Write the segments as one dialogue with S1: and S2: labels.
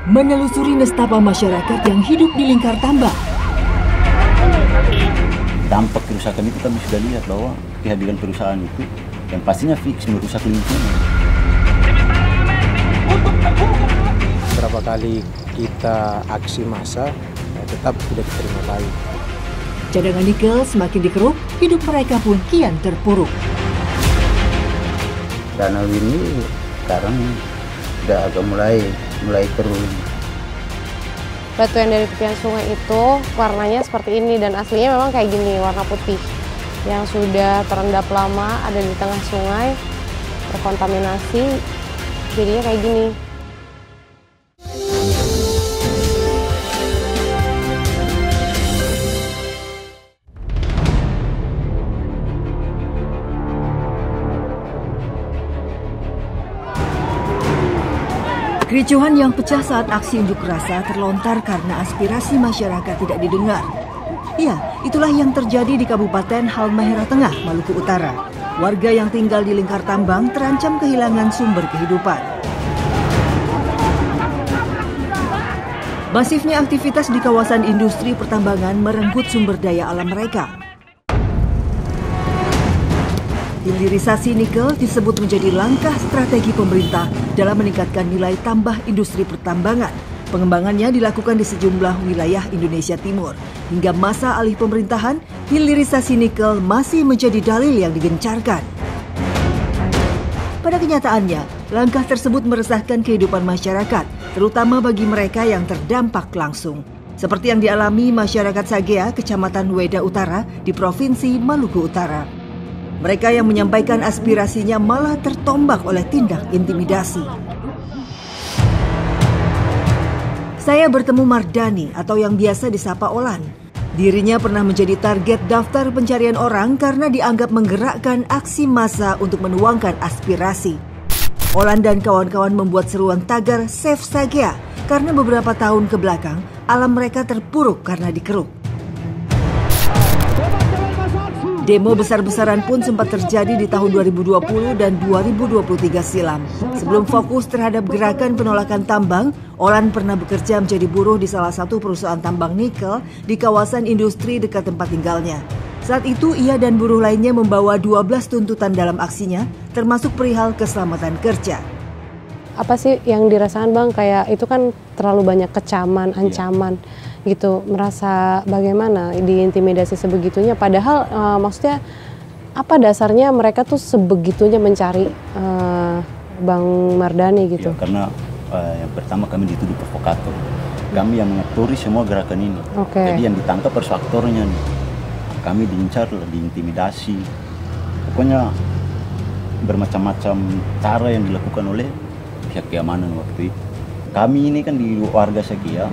S1: menelusuri nestapa masyarakat yang hidup di lingkar tambang.
S2: Dampak kerusakan itu kami sudah lihat bahwa kehadiran perusahaan itu yang pastinya fix merusak lingkungan.
S3: Berapa kali kita aksi massa, tetap tidak diterima lagi.
S1: Cadangan nikel semakin dikeruk, hidup mereka pun kian terpuruk.
S2: Danau ini sekarang sudah agak mulai turun.
S4: Batu yang dari tepian sungai itu warnanya seperti ini dan aslinya memang kayak gini, warna putih. Yang sudah terendap lama, ada di tengah sungai, terkontaminasi, jadinya kayak gini.
S1: Kericuhan yang pecah saat aksi unjuk rasa terlontar karena aspirasi masyarakat tidak didengar. Ya, itulah yang terjadi di Kabupaten Halmahera Tengah, Maluku Utara. Warga yang tinggal di lingkar tambang terancam kehilangan sumber kehidupan. Masifnya aktivitas di kawasan industri pertambangan merenggut sumber daya alam mereka. Hilirisasi nikel disebut menjadi langkah strategi pemerintah dalam meningkatkan nilai tambah industri pertambangan. Pengembangannya dilakukan di sejumlah wilayah Indonesia Timur. Hingga masa alih pemerintahan, hilirisasi nikel masih menjadi dalil yang digencarkan. Pada kenyataannya, langkah tersebut meresahkan kehidupan masyarakat, terutama bagi mereka yang terdampak langsung. Seperti yang dialami masyarakat Sagea, Kecamatan Weda Utara di Provinsi Maluku Utara. Mereka yang menyampaikan aspirasinya malah tertombak oleh tindak intimidasi. Saya bertemu Mardani atau yang biasa disapa Olan. Dirinya pernah menjadi target daftar pencarian orang karena dianggap menggerakkan aksi massa untuk menuangkan aspirasi. Olan dan kawan-kawan membuat seruan tagar Save Sagea karena beberapa tahun ke belakang alam mereka terpuruk karena dikeruk. Demo besar-besaran pun sempat terjadi di tahun 2020 dan 2023 silam. Sebelum fokus terhadap gerakan penolakan tambang, Olan pernah bekerja menjadi buruh di salah satu perusahaan tambang nikel di kawasan industri dekat tempat tinggalnya. Saat itu ia dan buruh lainnya membawa 12 tuntutan dalam aksinya, termasuk perihal keselamatan kerja.
S4: Apa sih yang dirasakan Bang? Kayak itu kan terlalu banyak kecaman, ancaman gitu. Merasa bagaimana diintimidasi sebegitunya? Padahal maksudnya apa dasarnya mereka tuh sebegitunya mencari Bang Mardani gitu?
S2: Ya, karena yang pertama kami dituduh provokator. Kami yang mengatur semua gerakan ini. Jadi yang ditangkap harus aktornya nih. Kami diincar, diintimidasi. Pokoknya bermacam-macam cara yang dilakukan oleh pihak keamanan waktu itu. Kami ini kan di warga Sagea,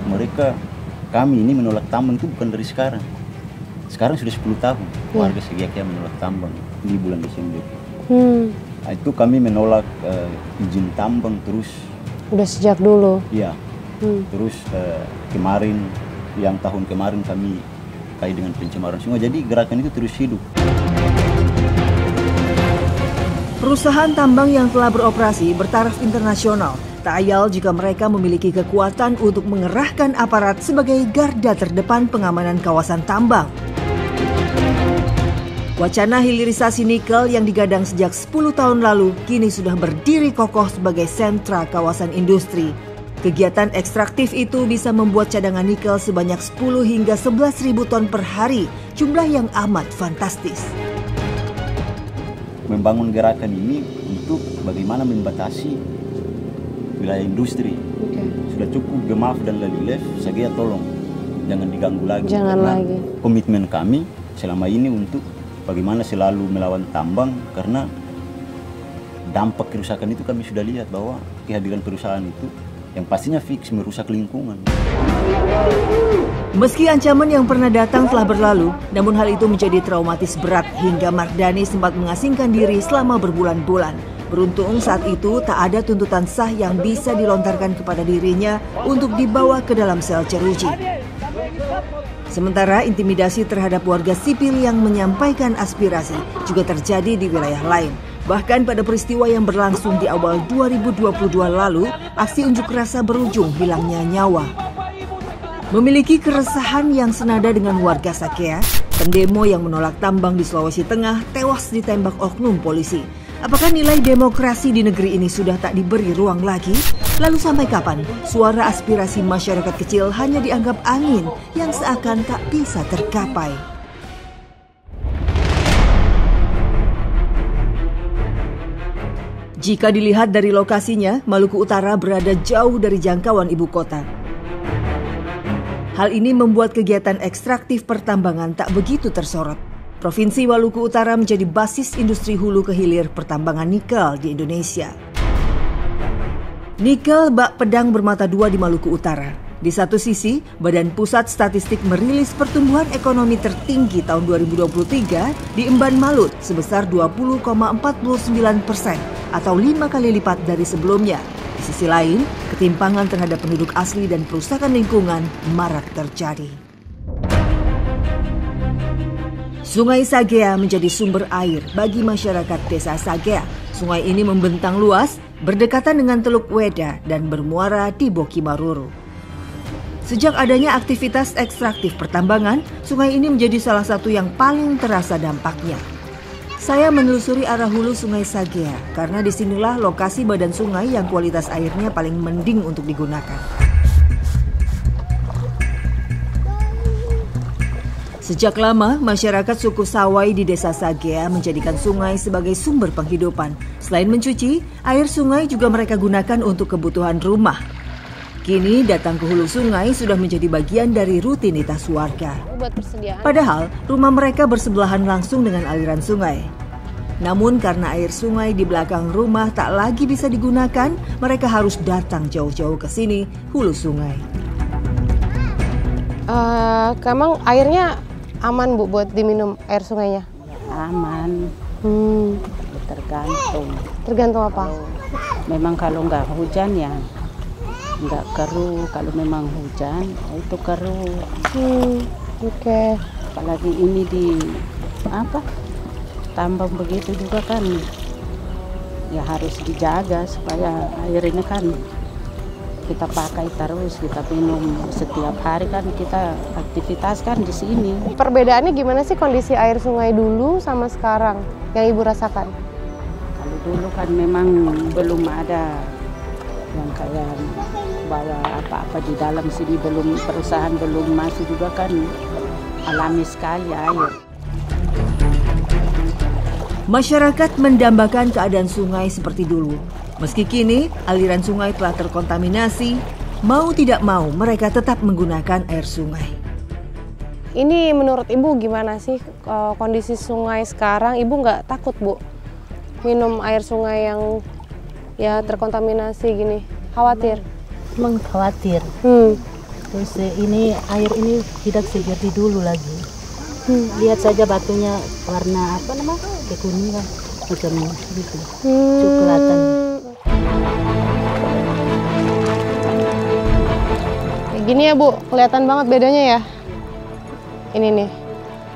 S2: kami ini menolak tambang itu bukan dari sekarang. Sekarang sudah 10 tahun warga Sagea menolak tambang di bulan Desember. Nah, itu kami menolak izin tambang terus.
S4: Udah sejak dulu?
S2: Iya. Terus kemarin, yang tahun kemarin kami kait dengan pencemaran sungai. Jadi gerakan itu terus hidup.
S1: Perusahaan tambang yang telah beroperasi bertaraf internasional, tak ayal jika mereka memiliki kekuatan untuk mengerahkan aparat sebagai garda terdepan pengamanan kawasan tambang. Wacana hilirisasi nikel yang digadang sejak 10 tahun lalu kini sudah berdiri kokoh sebagai sentra kawasan industri. Kegiatan ekstraktif itu bisa membuat cadangan nikel sebanyak 10 hingga 11.000 ton per hari, jumlah yang amat fantastis.
S2: Membangun gerakan ini untuk bagaimana membatasi wilayah industri. Sudah cukup Gemaaf dan Lalilef, Sagea tolong jangan diganggu lagi.
S4: Jangan lagi.
S2: Komitmen kami selama ini untuk bagaimana selalu melawan tambang, karena dampak kerusakan itu kami sudah lihat bahwa kehadiran perusahaan itu yang pastinya fix merusak lingkungan.
S1: Meski ancaman yang pernah datang telah berlalu, namun hal itu menjadi traumatis berat hingga Mardani sempat mengasingkan diri selama berbulan-bulan. Beruntung saat itu tak ada tuntutan sah yang bisa dilontarkan kepada dirinya untuk dibawa ke dalam sel jeruji. Sementara intimidasi terhadap warga sipil yang menyampaikan aspirasi juga terjadi di wilayah lain. Bahkan pada peristiwa yang berlangsung di awal 2022 lalu, aksi unjuk rasa berujung hilangnya nyawa. Memiliki keresahan yang senada dengan warga Sakea, pendemo yang menolak tambang di Sulawesi Tengah tewas ditembak oknum polisi. Apakah nilai demokrasi di negeri ini sudah tak diberi ruang lagi? Lalu sampai kapan suara aspirasi masyarakat kecil hanya dianggap angin yang seakan tak bisa tercapai? Jika dilihat dari lokasinya, Maluku Utara berada jauh dari jangkauan ibu kota. Hal ini membuat kegiatan ekstraktif pertambangan tak begitu tersorot. Provinsi Maluku Utara menjadi basis industri hulu ke hilir pertambangan nikel di Indonesia. Nikel bak pedang bermata dua di Maluku Utara. Di satu sisi, Badan Pusat Statistik merilis pertumbuhan ekonomi tertinggi tahun 2023 di Emban Malut sebesar 20,49% atau 5 kali lipat dari sebelumnya. Di sisi lain, ketimpangan terhadap penduduk asli dan perusakan lingkungan marak terjadi. Sungai Sagea menjadi sumber air bagi masyarakat desa Sagea. Sungai ini membentang luas, berdekatan dengan Teluk Weda dan bermuara di Bokimaruru. Sejak adanya aktivitas ekstraktif pertambangan, sungai ini menjadi salah satu yang paling terasa dampaknya. Saya menelusuri arah hulu Sungai Sagea karena disinilah lokasi badan sungai yang kualitas airnya paling mending untuk digunakan. Sejak lama, masyarakat suku Sawai di desa Sagea menjadikan sungai sebagai sumber penghidupan. Selain mencuci, air sungai juga mereka gunakan untuk kebutuhan rumah. Kini datang ke hulu sungai sudah menjadi bagian dari rutinitas warga. Padahal rumah mereka bersebelahan langsung dengan aliran sungai. Namun karena air sungai di belakang rumah tak lagi bisa digunakan, mereka harus datang jauh-jauh ke sini, hulu sungai.
S4: Emang airnya aman Bu buat diminum air sungainya?
S5: Aman. Tergantung.
S4: Tergantung apa?
S5: Memang kalau nggak hujan ya nggak keruh, kalau memang hujan itu keruh.
S4: Oke.
S5: Apalagi ini di tambang begitu juga kan ya harus dijaga supaya air ini kan kita pakai terus, kita minum setiap hari kan, kita aktivitas kan di sini.
S4: Perbedaannya gimana sih kondisi air sungai dulu sama sekarang yang Ibu rasakan?
S5: Kalau dulu kan memang belum ada yang kayak bawa apa-apa di dalam sini, belum perusahaan belum masuk juga kan, alami sekali air.
S1: Masyarakat mendambakan keadaan sungai seperti dulu. Meski kini aliran sungai telah terkontaminasi, mau tidak mau mereka tetap menggunakan air sungai.
S4: Ini menurut Ibu gimana sih kondisi sungai sekarang? Ibu nggak takut Bu minum air sungai yang ya terkontaminasi gini? Khawatir?
S6: Emang khawatir. Terus ini air ini tidak seperti dulu lagi. Lihat saja batunya warna kekuningan macam gitu, coklatan.
S4: Kayak gini ya Bu, kelihatan banget bedanya ya. Ini nih,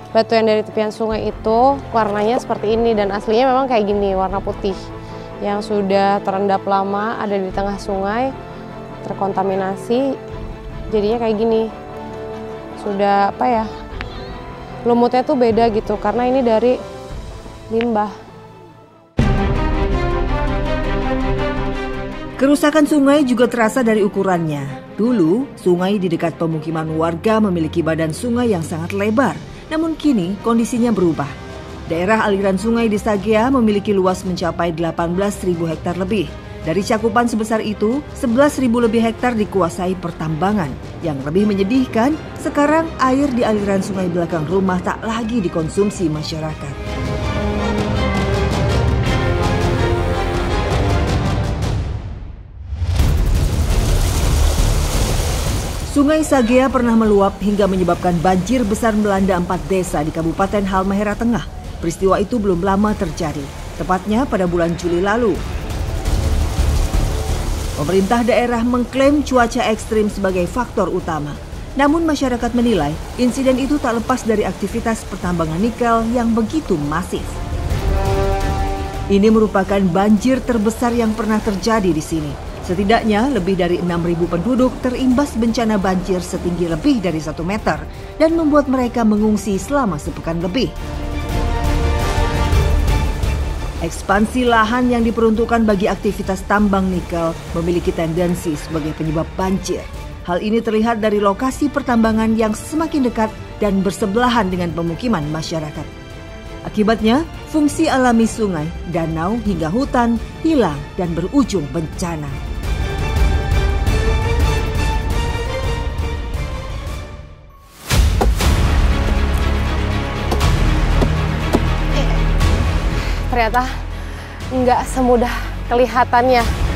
S4: batu yang dari tepian sungai itu warnanya seperti ini dan aslinya memang kayak gini, warna putih. Yang sudah terendap lama ada di tengah sungai, terkontaminasi, jadinya kayak gini. Sudah lumutnya tuh beda gitu, karena ini dari limbah.
S1: Kerusakan sungai juga terasa dari ukurannya. Dulu, sungai di dekat pemukiman warga memiliki badan sungai yang sangat lebar. Namun kini kondisinya berubah. Daerah aliran sungai di Sagea memiliki luas mencapai 18.000 hektar lebih. Dari cakupan sebesar itu, 11.000 lebih hektar dikuasai pertambangan. Yang lebih menyedihkan, sekarang air di aliran sungai belakang rumah tak lagi dikonsumsi masyarakat. Sungai Sagea pernah meluap hingga menyebabkan banjir besar melanda 4 desa di Kabupaten Halmahera Tengah. Peristiwa itu belum lama terjadi, tepatnya pada bulan Juli lalu. Pemerintah daerah mengklaim cuaca ekstrim sebagai faktor utama. Namun masyarakat menilai insiden itu tak lepas dari aktivitas pertambangan nikel yang begitu masif. Ini merupakan banjir terbesar yang pernah terjadi di sini. Setidaknya lebih dari 6.000 penduduk terimbas bencana banjir setinggi lebih dari 1 meter dan membuat mereka mengungsi selama sepekan lebih. Ekspansi lahan yang diperuntukkan bagi aktivitas tambang nikel memiliki tendensi sebagai penyebab banjir. Hal ini terlihat dari lokasi pertambangan yang semakin dekat dan bersebelahan dengan pemukiman masyarakat. Akibatnya, fungsi alami sungai, danau hingga hutan hilang dan berujung bencana.
S4: Ternyata nggak semudah kelihatannya.